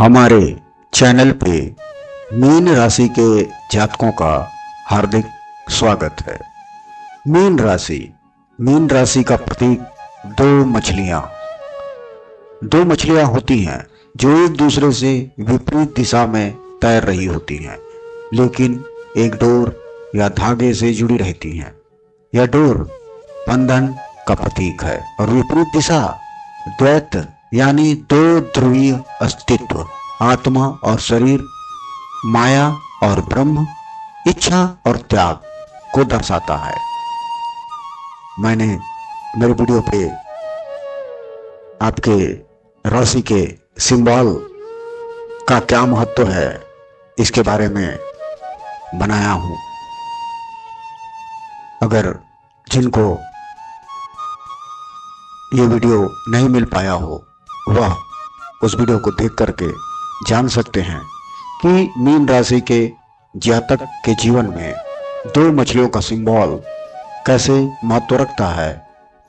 हमारे चैनल पे मीन राशि के जातकों का हार्दिक स्वागत है। मीन राशि का प्रतीक दो मछलियां होती हैं जो एक दूसरे से विपरीत दिशा में तैर रही होती हैं, लेकिन एक डोर या धागे से जुड़ी रहती हैं। यह डोर बंधन का प्रतीक है और विपरीत दिशा द्वैत यानी दो ध्रुवीय अस्तित्व, आत्मा और शरीर, माया और ब्रह्म, इच्छा और त्याग को दर्शाता है। मैंने मेरे वीडियो पे आपके राशि के सिंबल का क्या महत्व है इसके बारे में बनाया हूं। अगर जिनको ये वीडियो नहीं मिल पाया हो वह उस वीडियो को देख करके जान सकते हैं कि मीन राशि के जातक के जीवन में दो मछलियों का सिंबल कैसे महत्व रखता है।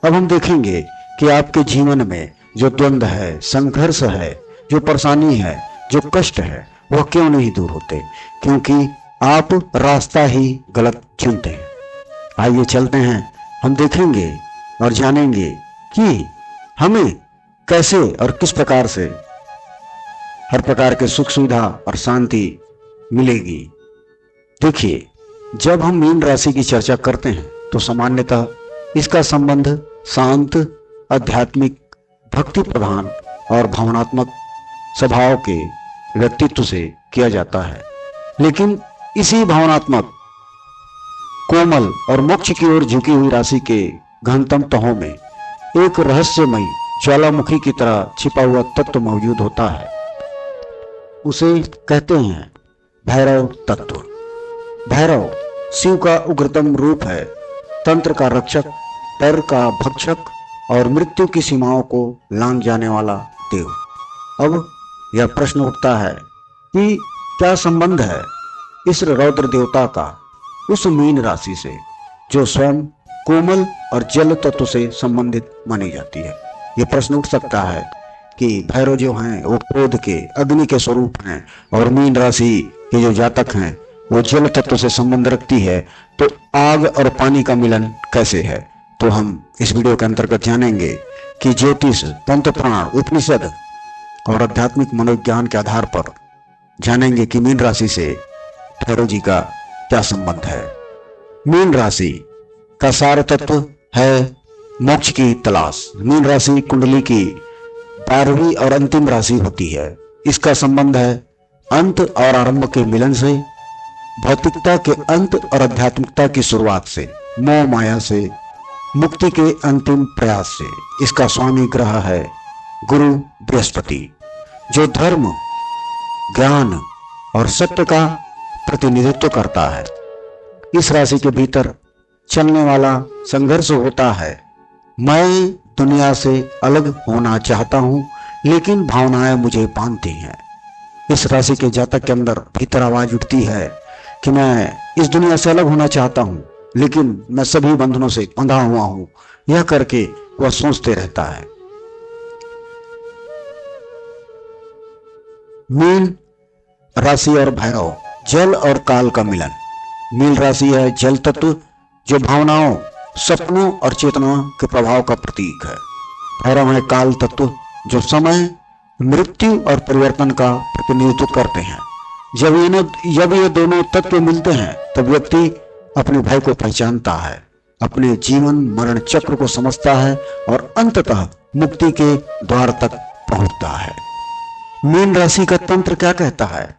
अब हम देखेंगे कि आपके जीवन में जो द्वंद्व है, संघर्ष है, जो परेशानी है, जो कष्ट है, वह क्यों नहीं दूर होते, क्योंकि आप रास्ता ही गलत चुनते हैं। आइए चलते हैं, हम देखेंगे और जानेंगे कि हमें कैसे और किस प्रकार से हर प्रकार के सुख सुविधा और शांति मिलेगी। देखिए, जब हम मीन राशि की चर्चा करते हैं तो सामान्यतः इसका संबंध शांत, आध्यात्मिक, भक्ति प्रधान और भावनात्मक स्वभाव के व्यक्तित्व से किया जाता है। लेकिन इसी भावनात्मक, कोमल और मोक्ष की ओर झुकी हुई राशि के गहनतम तहों में एक रहस्यमयी ज्वालामुखी की तरह छिपा हुआ तत्व मौजूद होता है। उसे कहते हैं भैरव तत्व। भैरव शिव का उग्रतम रूप है, तंत्र का रक्षक, डर का भक्षक और मृत्यु की सीमाओं को लांघ जाने वाला देव। अब यह प्रश्न उठता है कि क्या संबंध है इस रौद्र देवता का उस मीन राशि से जो स्वयं कोमल और जल तत्व से संबंधित मानी जाती है। यह प्रश्न उठ सकता है कि भैरव जो हैं वो क्रोध के, अग्नि के स्वरूप हैं और मीन राशि के जो जातक हैं वो जल तत्व से संबंध रखती है, तो आग और पानी का मिलन कैसे है। तो हम इस वीडियो के अंतर्गत जानेंगे कि ज्योतिष, तंत्र पुराण, उपनिषद और आध्यात्मिक मनोविज्ञान के आधार पर जानेंगे कि मीन राशि से भैरव जी का क्या संबंध है। मीन राशि का सार तत्व है मोक्ष की तलाश। मीन राशि कुंडली की 12वीं और अंतिम राशि होती है। इसका संबंध है अंत और आरंभ के मिलन से, भौतिकता के अंत और आध्यात्मिकता की शुरुआत से, मोह माया से, मुक्ति के अंतिम प्रयास से। इसका स्वामी ग्रह है गुरु बृहस्पति, जो धर्म, ज्ञान और सत्य का प्रतिनिधित्व करता है। इस राशि के भीतर चलने वाला संघर्ष होता है, मैं दुनिया से अलग होना चाहता हूं लेकिन भावनाएं मुझे बांधती हैं। इस राशि के जातक के अंदर भीतर आवाज उठती है कि मैं इस दुनिया से अलग होना चाहता हूं लेकिन मैं सभी बंधनों से बंधा हुआ हूं। यह करके वह सोचते रहता है। मीन राशि और भैरव, जल और काल का मिलन। मीन राशि है जल तत्व जो भावनाओं, सपनों और चेतना के प्रभाव का प्रतीक है। भैरव है काल तत्व जो समय, मृत्यु और परिवर्तन का प्रतिनिधित्व करते हैं। जब ये दोनों तत्व मिलते हैं तब व्यक्ति अपने भय को पहचानता है, अपने जीवन मरण चक्र को समझता है और अंततः मुक्ति के द्वार तक पहुंचता है। मीन राशि का तंत्र क्या कहता है?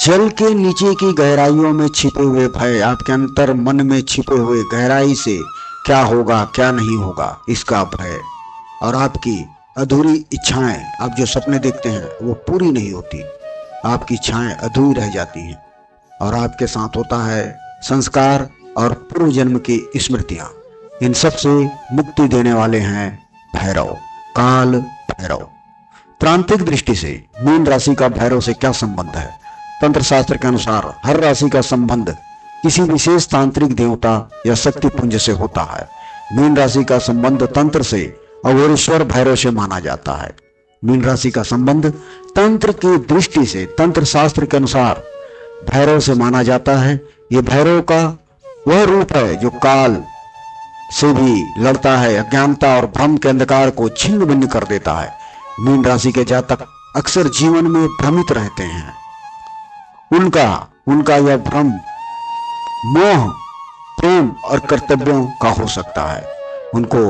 जल के नीचे की गहराइयों में छिपे हुए भय, आपके अंतर मन में छिपे हुए गहराई से क्या होगा क्या नहीं होगा इसका भय, और आपकी अधूरी इच्छाएं, आप जो सपने देखते हैं वो पूरी नहीं होती, आपकी इच्छाएं अधूरी रह जाती हैं। और आपके साथ होता है संस्कार और पूर्व जन्म की स्मृतियां। इन सब से मुक्ति देने वाले हैं भैरव, काल भैरव। तांत्रिक दृष्टि से मीन राशि का भैरव से क्या संबंध है? तंत्र शास्त्र के अनुसार हर राशि का संबंध किसी विशेष तांत्रिक देवता या शक्ति पुंज से होता है। मीन राशि का संबंध तंत्र से अघोरेश्वर भैरव से माना जाता है। मीन राशि का संबंध तंत्र की दृष्टि से, तंत्र शास्त्र के अनुसार भैरव से माना जाता है। ये भैरव का वह रूप है जो काल से भी लड़ता है, अज्ञानता और भ्रम के अंधकार को छिन्न भिन्न कर देता है। मीन राशि के जातक अक्सर जीवन में भ्रमित रहते हैं। उनका यह भ्रम मोह, प्रेम और कर्तव्यों का हो सकता है। उनको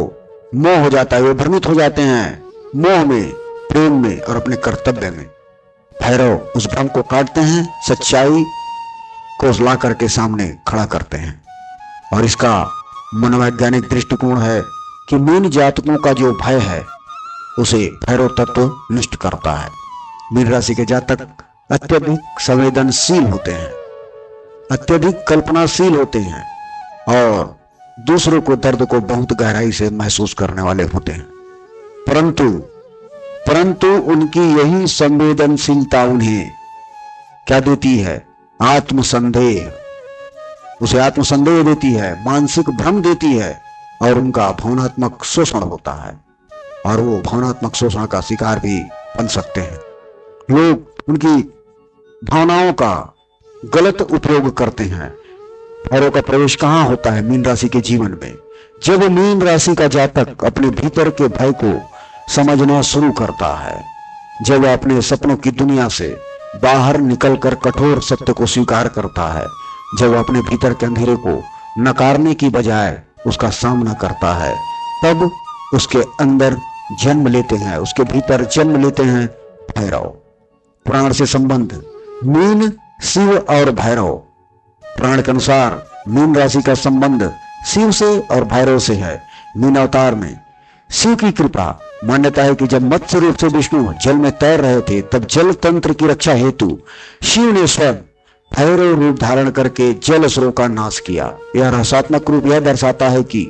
मोह हो जाता है, वे भ्रमित हो जाते हैं मोह में, प्रेम में और अपने कर्तव्य में। भैरव उस भ्रम को काटते हैं, सच्चाई को ला करके सामने खड़ा करते हैं। और इसका मनोवैज्ञानिक दृष्टिकोण है कि मीन जातकों का जो भय है उसे भैरव तत्व नष्ट करता है। मीन राशि के जातक अत्यधिक संवेदनशील होते हैं, अत्यधिक कल्पनाशील होते हैं और दूसरों को दर्द को बहुत गहराई से महसूस करने वाले होते हैं। परंतु उनकी यही संवेदनशीलता उन्हें क्या देती है? आत्मसंदेह। उसे आत्मसंदेह देती है, मानसिक भ्रम देती है और उनका भावनात्मक शोषण होता है और वो भावनात्मक शोषण का शिकार भी बन सकते हैं। लोग उनकी भावनाओं का गलत उपयोग करते हैं। भैरव का प्रवेश कहां होता है? मीन राशि के जीवन में। जब मीन राशि का जातक अपने भीतर के भय को समझना शुरू करता है, जब वह अपने सपनों की दुनिया से बाहर निकलकर कठोर सत्य को स्वीकार करता है, जब वह अपने भीतर के अंधेरे को नकारने की बजाय उसका सामना करता है, तब उसके अंदर जन्म लेते हैं, उसके भीतर जन्म लेते हैं भैरव। पुराण से संबंध मीन, शिव और भैरव। पुराण के अनुसार मीन राशि का संबंध शिव से और भैरव से है। मीन अवतार में शिव की कृपा। मान्यता है कि जब मत्स्य रूप से विष्णु जल में तैर रहे थे, तब जल तंत्र की रक्षा हेतु शिव ने स्वयं भैरव रूप धारण करके जल असुरों का नाश किया। यह रहस्यात्मक रूप यह दर्शाता है कि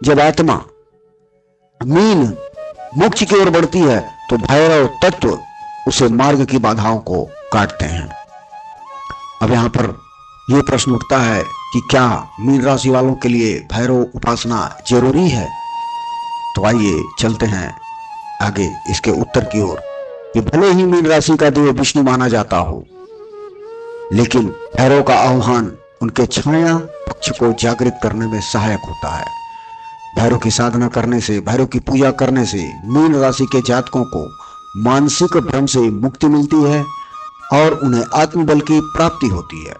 जब आत्मा मीन मोक्ष की ओर बढ़ती है तो भैरव तत्व उसे मार्ग की बाधाओं को काटते हैं। अब यहां पर यह प्रश्न उठता है कि क्या मीन राशि वालों के लिए भैरव उपासना जरूरी है? तो आइए चलते हैं आगे इसके उत्तर की ओर। कि भले ही मीन राशि का देव विष्णु माना जाता हो, लेकिन भैरव का आह्वान उनके छाया पक्ष को जागृत करने में सहायक होता है। भैरव की साधना करने से, भैरव की पूजा करने से मीन राशि के जातकों को मानसिक भ्रम से मुक्ति मिलती है और उन्हें आत्मबल की प्राप्ति होती है।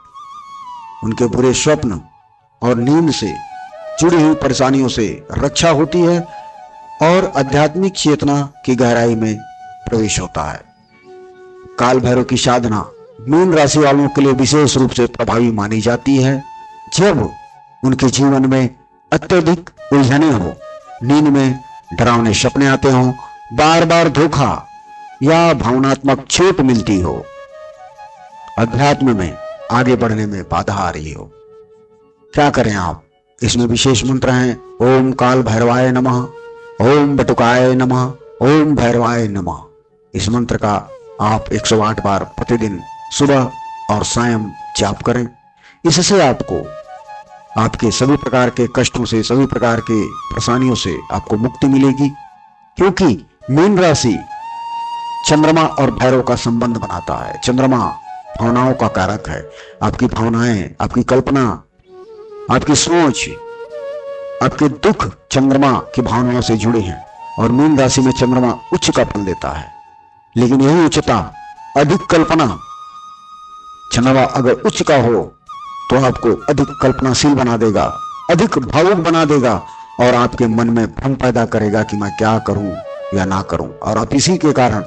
उनके बुरे स्वप्न और नींद से जुड़ी हुई परेशानियों से रक्षा होती है और आध्यात्मिक चेतना की गहराई में प्रवेश होता है। काल भैरव की साधना मीन राशि वालों के लिए विशेष रूप से प्रभावी मानी जाती है जब उनके जीवन में अत्यधिक उलझने हो, नींद में डरावने सपने आते हों, बार बार धोखा या भावनात्मक चोट मिलती हो, अध्यात्म में आगे बढ़ने में बाधा आ रही हो। क्या करें आप? इसमें विशेष मंत्र हैं। ओम काल भैरवाय नमः, ओम बटुकाय नमः, ओम भैरवाय नमः। इस मंत्र का आप 108 बार प्रतिदिन सुबह और सायं जाप करें। इससे आपको आपके सभी प्रकार के कष्टों से, सभी प्रकार के परेशानियों से आपको मुक्ति मिलेगी, क्योंकि मीन राशि चंद्रमा और भैरव का संबंध बनाता है। चंद्रमा भावनाओं का कारक है। आपकी भावनाएं, आपकी कल्पना, आपकी सोच, आपके दुख चंद्रमा की भावनाओं से जुड़े हैं और मीन राशि में चंद्रमा उच्च का फल देता है। लेकिन यही उच्चता, अधिक कल्पना, चंद्रमा अगर उच्च का हो तो आपको अधिक कल्पनाशील बना देगा, अधिक भावुक बना देगा और आपके मन में भ्रम पैदा करेगा कि मैं क्या करूं या ना करूं, और आप इसी के कारण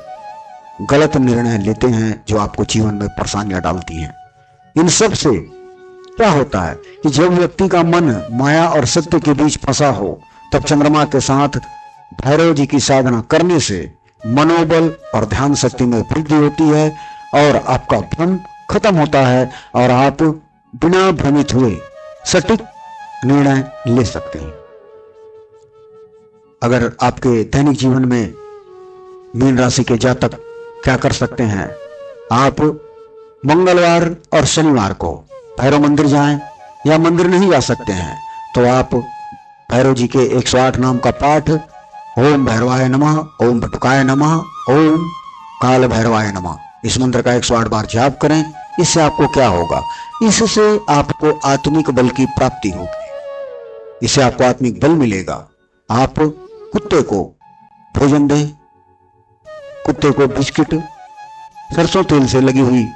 गलत निर्णय लेते हैं जो आपको जीवन में परेशानियां डालती हैं। इन सब से क्या होता है कि जब व्यक्ति का मन माया और सत्य के बीच फंसा हो, तब चंद्रमा के साथ भैरव जी की साधना करने से मनोबल और ध्यान शक्ति में वृद्धि होती है और आपका भ्रम खत्म होता है और आप बिना भ्रमित हुए सटीक निर्णय ले सकते हैं। अगर आपके दैनिक जीवन में मीन राशि के जातक क्या कर सकते हैं, आप मंगलवार और शनिवार को भैरव मंदिर जाएं, या मंदिर नहीं जा सकते हैं तो आप भैरव जी के 108 नाम का पाठ ओम भैरवाय नमः, ओम बटुकाय नमः, ओम काल भैरवाय नमः। इस मंत्र का 108 बार जाप करें। इससे आपको क्या होगा? इससे आपको आत्मिक बल की प्राप्ति होगी। इससे आपको आत्मिक बल मिलेगा। आप कुत्ते को भोजन दें, कुत्ते को बिस्किट, सरसों तेल से लगी हुई,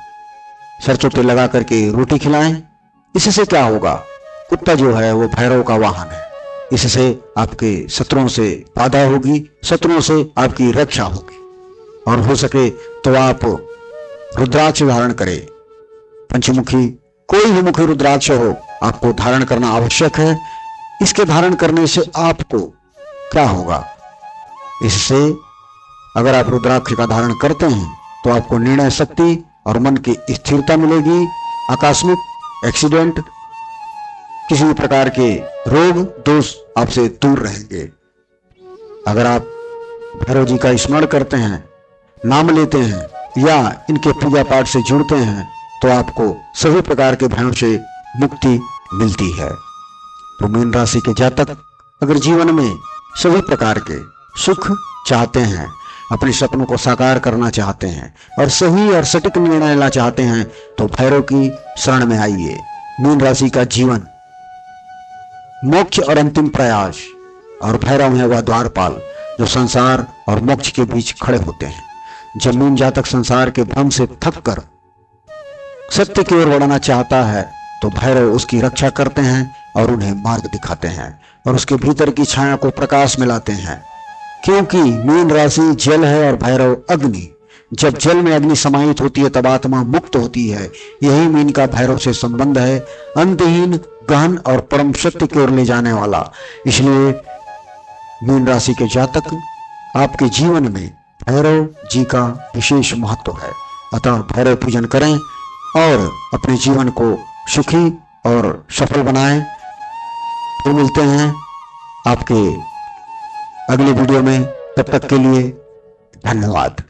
सरसों तेल लगा करके रोटी खिलाएं। इससे क्या होगा? कुत्ता जो है वो भैरव का वाहन है। इससे आपके शत्रुओं से बाधा होगी, शत्रुओं से आपकी रक्षा होगी। और हो सके तो आप रुद्राक्ष धारण करें, पंचमुखी, कोई भी मुखी रुद्राक्ष हो, आपको धारण करना आवश्यक है। इसके धारण करने से आपको क्या होगा? इससे अगर आप रुद्राक्ष का धारण करते हैं तो आपको निर्णय शक्ति और मन की स्थिरता मिलेगी। आकस्मिक एक्सीडेंट, किसी भी प्रकार के रोग दोष आपसे दूर रहेंगे। अगर आप भैरव जी का स्मरण करते हैं, नाम लेते हैं या इनके पूजा पाठ से जुड़ते हैं तो आपको सभी प्रकार के भयों से मुक्ति मिलती है। तो मीन राशि के जातक अगर जीवन में सभी प्रकार के सुख चाहते हैं, अपने सपनों को साकार करना चाहते हैं और सही और सटीक निर्णय लेना चाहते हैं तो भैरव की शरण में आइए। मीन राशि का जीवन मोक्ष और अंतिम प्रयास, और भैरव है वह द्वारपाल जो संसार और मोक्ष के बीच खड़े होते हैं। जब मीन जातक संसार के भ्रम से थक कर सत्य की ओर बढ़ना चाहता है तो भैरव उसकी रक्षा करते हैं और उन्हें मार्ग दिखाते हैं और उसके भीतर की छाया को प्रकाश मिलाते हैं। क्योंकि मीन राशि जल है और भैरव अग्नि। जब जल में अग्नि समाहित होती है तब आत्मा मुक्त होती है। यही मीन का भैरव से संबंध है, अंतहीन, गहन और परम सत्य की ओर ले जाने वाला। इसलिए मीन राशि के जातक, आपके जीवन में भैरव जी का विशेष महत्व है। अतः भैरव पूजन करें और अपने जीवन को सुखी और सफल बनाएं। फिर मिलते हैं आपके अगले वीडियो में। तब तक के लिए धन्यवाद।